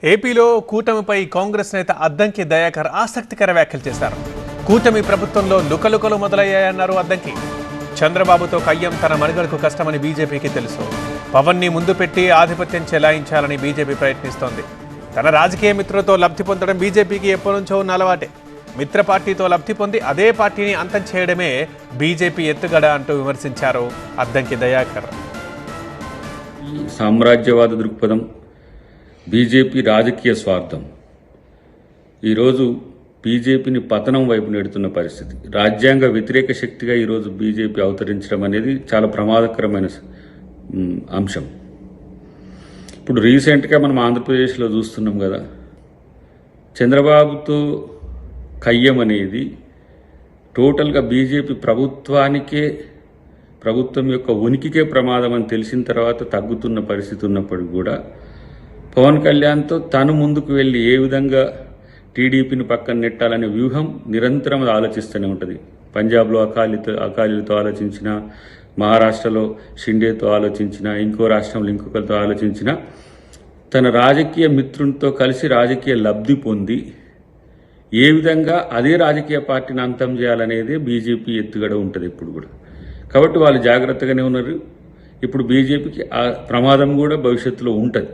ఏపీలో కూటమిపై కాంగ్రెస్ నేత అద్దంకి దయాకర్ ఆసక్తికర వ్యాఖ్యలు చేశారు. కూటమి ప్రభుత్వంలో లుకలుకలు మొదలయ్యాయన్నారు అద్దంకి. చంద్రబాబుతో కయ్యం తన మనుగడకు కష్టమని బీజేపీకి తెలుసు. పవన్ని ముందు పెట్టి ఆధిపత్యం చెలాయించాలని బీజేపీ ప్రయత్నిస్తోంది. తన రాజకీయ మిత్రులతో లబ్ధి పొందడం బీజేపీకి ఎప్పటి నుంచో ఉన్న అలవాటే. మిత్ర పార్టీతో లబ్ధి పొంది అదే పార్టీని అంతం చేయడమే బీజేపీ ఎత్తుగడ అంటూ విమర్శించారు అద్దంకి దయాకర్. సామ్రాజ్యవాద దృక్పథం, బీజేపీ రాజకీయ స్వార్థం ఈరోజు బీజేపీని పతనం వైపు నెడుతున్న పరిస్థితి. రాజ్యాంగ వ్యతిరేక శక్తిగా ఈరోజు బీజేపీ అవతరించడం అనేది చాలా ప్రమాదకరమైన అంశం. ఇప్పుడు రీసెంట్గా మనం ఆంధ్రప్రదేశ్లో చూస్తున్నాం కదా, చంద్రబాబుతో కయ్యం అనేది టోటల్గా బీజేపీ ప్రభుత్వం యొక్క ఉనికికే ప్రమాదం అని తెలిసిన తర్వాత తగ్గుతున్న పరిస్థితి ఉన్నప్పటికీ కూడా పవన్ కళ్యాణ్తో తను ముందుకు వెళ్ళి ఏ విధంగా టీడీపీని పక్కన నెట్టాలనే వ్యూహం నిరంతరం ఆలోచిస్తూనే ఉంటుంది. పంజాబ్లో అకాలీలతో ఆలోచించిన, మహారాష్ట్రలో షిండేతో ఆలోచించిన, ఇంకో రాష్ట్రంలో ఇంకొకరితో ఆలోచించిన, తన రాజకీయ మిత్రునితో కలిసి రాజకీయ లబ్ధి పొంది ఏ విధంగా అదే రాజకీయ పార్టీని అంతం చేయాలనేది బీజేపీ ఎత్తుగడ ఉంటుంది ఇప్పుడు కూడా. కాబట్టి వాళ్ళు జాగ్రత్తగానే ఉన్నారు. ఇప్పుడు బీజేపీకి ఆ ప్రమాదం కూడా భవిష్యత్తులో ఉంటుంది.